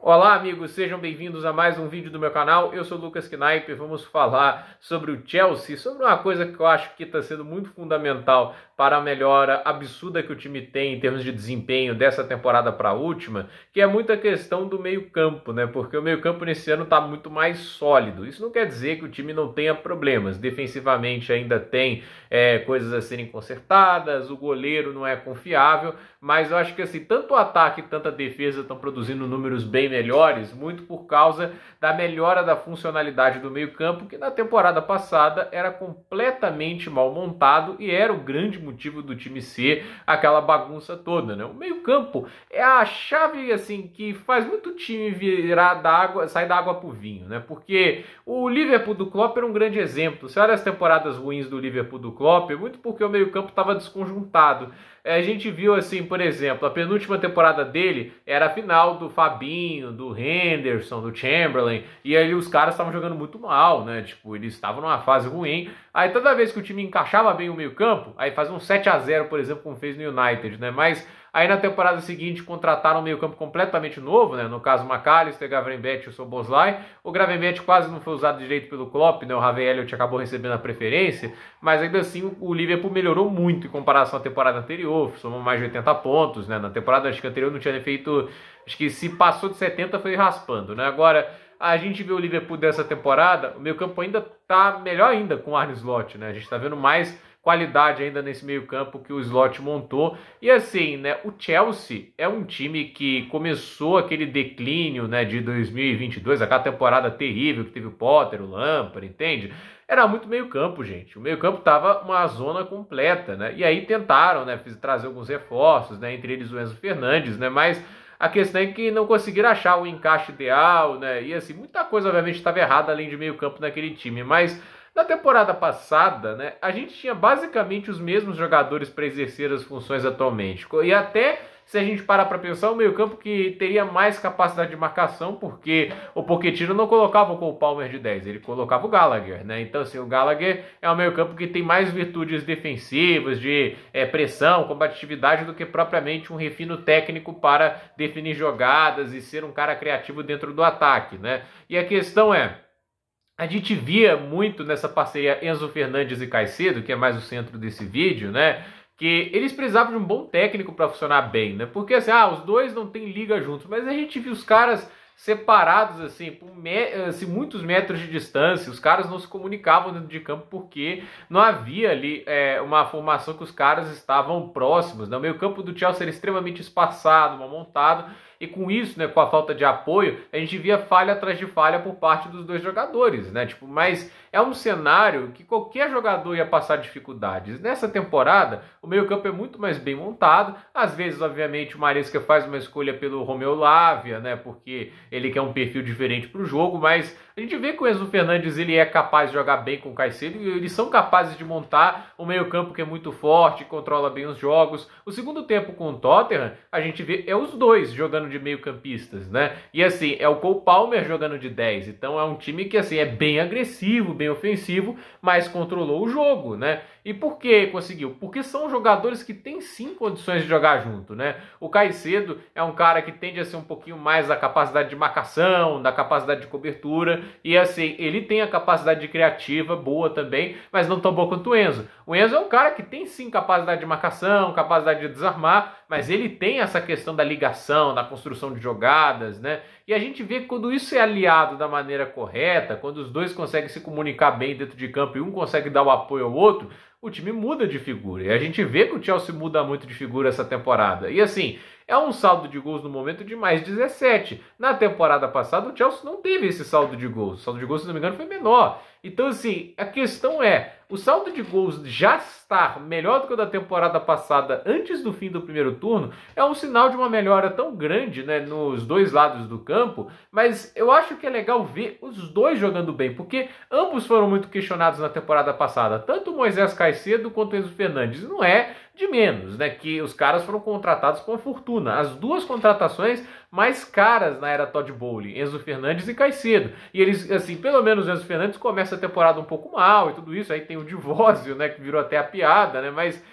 Olá amigos, sejam bem-vindos a mais um vídeo do meu canal. Eu sou o Lucas Knaip e vamos falar sobre o Chelsea, sobre uma coisa que eu acho que está sendo muito fundamental para a melhora absurda que o time tem em termos de desempenho dessa temporada para a última, que é muita questão do meio-campo, né? Porque o meio-campo nesse ano está muito mais sólido. Isso não quer dizer que o time não tenha problemas. Defensivamente ainda tem coisas a serem consertadas, o goleiro não é confiável, mas eu acho que assim, tanto o ataque quanto a defesa estão produzindo números bem melhores, muito por causa da melhora da funcionalidade do meio-campo, que na temporada passada era completamente mal montado e era o grande motivo do time ser aquela bagunça toda, né? O meio-campo é a chave assim que faz muito time virar da água, sair da água pro vinho, né? Porque o Liverpool do Klopp era um grande exemplo. Se olha as temporadas ruins do Liverpool do Klopp, é muito porque o meio-campo estava desconjuntado. A gente viu assim, por exemplo, a penúltima temporada dele era a final do Fabinho, do Henderson, do Chamberlain, e aí os caras estavam jogando muito mal, né? Tipo, eles estavam numa fase ruim. Aí toda vez que o time encaixava bem o meio-campo, aí faz um 7-0, por exemplo, como fez no United, né? Mas aí na temporada seguinte contrataram um meio-campo completamente novo, né? No caso, McAllister, Gravenberch e o Szoboszlai. O Gravenberch quase não foi usado direito pelo Klopp, né? O Harvey Elliott acabou recebendo a preferência, mas ainda assim o Liverpool melhorou muito em comparação à temporada anterior, somou mais de 80 pontos, né? Na temporada acho que anterior não tinha feito, acho que se passou de 70 foi raspando, né? Agora a gente vê o Liverpool dessa temporada, o meio-campo ainda tá melhor ainda com o Arne Slot, né? A gente tá vendo mais qualidade ainda nesse meio-campo que o Slot montou. E assim, né, o Chelsea é um time que começou aquele declínio, né, de 2022, aquela temporada terrível que teve o Potter, o Lampard, entende? Era muito meio-campo, gente. O meio-campo tava uma zona completa, né? E aí tentaram, né, trazer alguns reforços, né, entre eles o Enzo Fernandes, né, mas a questão é que não conseguiram achar o encaixe ideal, né? E assim, muita coisa obviamente estava errada além de meio-campo naquele time, mas na temporada passada, né, a gente tinha basicamente os mesmos jogadores para exercer as funções atualmente. E até se a gente parar para pensar, o meio-campo que teria mais capacidade de marcação, porque o Pochettino não colocava o Cole Palmer de 10, ele colocava o Gallagher, né? Então, assim, o Gallagher é um meio-campo que tem mais virtudes defensivas, de pressão, combatividade, do que propriamente um refino técnico para definir jogadas e ser um cara criativo dentro do ataque, né? E a questão é, a gente via muito nessa parceria Enzo Fernandes e Caicedo, que é mais o centro desse vídeo, né? Que eles precisavam de um bom técnico para funcionar bem, né? Porque assim, os dois não tem liga juntos, mas a gente viu os caras separados assim, por muitos metros de distância. Os caras não se comunicavam dentro de campo porque não havia ali uma formação que os caras estavam próximos, né? O meio-campo do Chelsea era extremamente espaçado, mal montado. E com isso, né, com a falta de apoio, a gente via falha atrás de falha por parte dos dois jogadores, né? Tipo, mas é um cenário que qualquer jogador ia passar dificuldades. Nessa temporada, o meio-campo é muito mais bem montado. Às vezes, obviamente, o Maresca faz uma escolha pelo Romeu Lavia, né? Porque ele quer um perfil diferente para o jogo, mas a gente vê que o Enzo Fernandes ele é capaz de jogar bem com o Caicedo e eles são capazes de montar um meio-campo que é muito forte, controla bem os jogos. O segundo tempo com o Tottenham, a gente vê os dois jogando de meio-campistas, né? E assim, é o Cole Palmer jogando de 10. Então é um time que assim é bem agressivo, bem ofensivo, mas controlou o jogo, né? E por que conseguiu? Porque são jogadores que têm sim condições de jogar junto, né? O Caicedo é um cara que tende a ser um pouquinho mais da capacidade de marcação, da capacidade de cobertura, e assim, ele tem a capacidade de criativa boa também, mas não tão boa quanto o Enzo. O Enzo é um cara que tem sim capacidade de marcação, capacidade de desarmar, mas ele tem essa questão da ligação, da construção de jogadas, né? E a gente vê que quando isso é aliado da maneira correta, quando os dois conseguem se comunicar bem dentro de campo e um consegue dar o apoio ao outro, o time muda de figura. E a gente vê que o Chelsea muda muito de figura essa temporada. E assim, é um saldo de gols no momento de mais 17. Na temporada passada, o Chelsea não teve esse saldo de gols. O saldo de gols, se não me engano, foi menor. Então, assim, a questão é, o saldo de gols já estar melhor do que o da temporada passada antes do fim do primeiro turno é um sinal de uma melhora tão grande, né, nos dois lados do campo, mas eu acho que é legal ver os dois jogando bem, porque ambos foram muito questionados na temporada passada, tanto o Moisés Caicedo quanto o Enzo Fernandes. Não é de menos, né, que os caras foram contratados com fortuna. As duas contratações mais caras na era Todd Boehly, Enzo Fernandes e Caicedo. E eles, assim, pelo menos o Enzo Fernandes começa a temporada um pouco mal e tudo isso, aí tem o divórcio, né, que virou até a piada, né, mas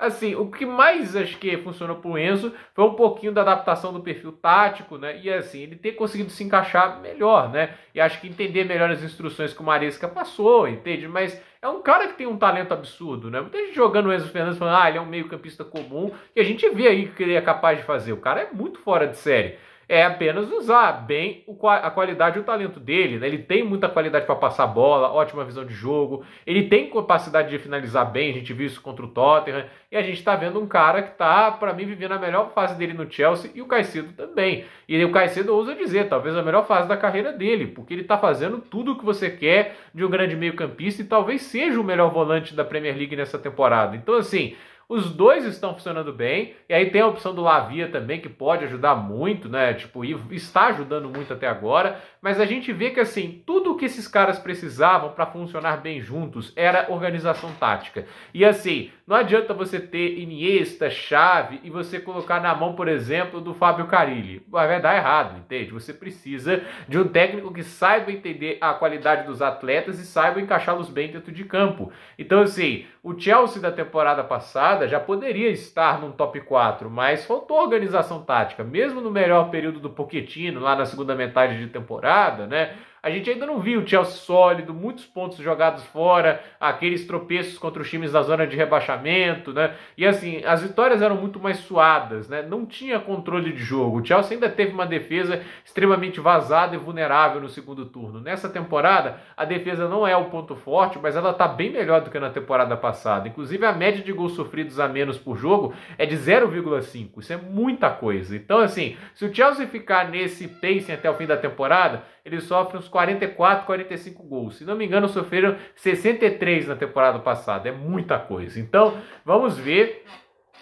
assim, o que mais acho que funcionou pro Enzo foi um pouquinho da adaptação do perfil tático, né? E assim, ele ter conseguido se encaixar melhor, né? E acho que entender melhor as instruções que o Maresca passou, entende? Mas é um cara que tem um talento absurdo, né? Muita gente jogando o Enzo Fernandes falando, ele é um meio-campista comum, e a gente vê aí o que ele é capaz de fazer. O cara é muito fora de série. É apenas usar bem a qualidade e o talento dele, né? Ele tem muita qualidade para passar bola, ótima visão de jogo, ele tem capacidade de finalizar bem, a gente viu isso contra o Tottenham, e a gente está vendo um cara que está, para mim, vivendo a melhor fase dele no Chelsea, e o Caicedo também. E o Caicedo ousa dizer, talvez a melhor fase da carreira dele, porque ele está fazendo tudo o que você quer de um grande meio-campista e talvez seja o melhor volante da Premier League nessa temporada. Então, assim, os dois estão funcionando bem, e aí tem a opção do Lavia também, que pode ajudar muito, né? Tipo, e está ajudando muito até agora, mas a gente vê que, assim, tudo o que esses caras precisavam para funcionar bem juntos era organização tática. E, assim, não adianta você ter Iniesta, Xavi, e você colocar na mão, por exemplo, do Fábio Carille. Vai dar errado, entende? Você precisa de um técnico que saiba entender a qualidade dos atletas e saiba encaixá-los bem dentro de campo. Então, assim, o Chelsea da temporada passada já poderia estar num top 4, mas faltou organização tática. Mesmo no melhor período do Pochettino, lá na segunda metade de temporada, né? A gente ainda não viu o Chelsea sólido, muitos pontos jogados fora, aqueles tropeços contra os times da zona de rebaixamento, né? E assim, as vitórias eram muito mais suadas, né? Não tinha controle de jogo. O Chelsea ainda teve uma defesa extremamente vazada e vulnerável no segundo turno. Nessa temporada, a defesa não é o ponto forte, mas ela está bem melhor do que na temporada passada. Inclusive, a média de gols sofridos a menos por jogo é de 0,5. Isso é muita coisa. Então, assim, se o Chelsea ficar nesse pacing até o fim da temporada, eles sofrem uns 44, 45 gols. Se não me engano, sofreram 63 na temporada passada. É muita coisa. Então, vamos ver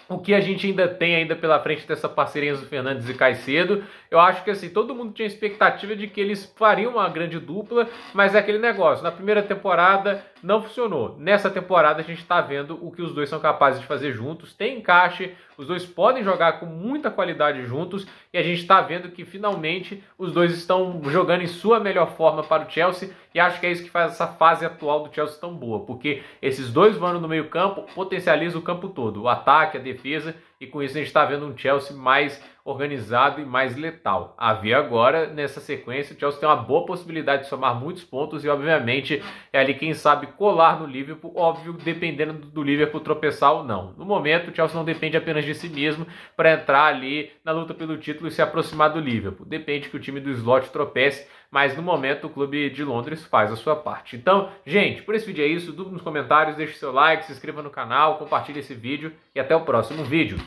o que a gente ainda tem ainda pela frente dessa parceria Enzo Fernandes e Caicedo. Eu acho que assim, todo mundo tinha expectativa de que eles fariam uma grande dupla, mas é aquele negócio, na primeira temporada não funcionou. Nessa temporada a gente está vendo o que os dois são capazes de fazer juntos, tem encaixe, os dois podem jogar com muita qualidade juntos, e a gente está vendo que finalmente os dois estão jogando em sua melhor forma para o Chelsea, e acho que é isso que faz essa fase atual do Chelsea tão boa, porque esses dois voando no meio campo potencializam o campo todo, o ataque, a defesa, e com isso a gente está vendo um Chelsea mais organizado e mais letal. A ver agora, nessa sequência, o Chelsea tem uma boa possibilidade de somar muitos pontos e, obviamente, é ali, quem sabe, colar no Liverpool, óbvio, dependendo do Liverpool tropeçar ou não. No momento, o Chelsea não depende apenas de si mesmo para entrar ali na luta pelo título e se aproximar do Liverpool. Depende que o time do slot tropece, mas no momento o clube de Londres faz a sua parte. Então, gente, por esse vídeo é isso. Dúvida nos comentários, deixe seu like, se inscreva no canal, compartilhe esse vídeo e até o próximo vídeo.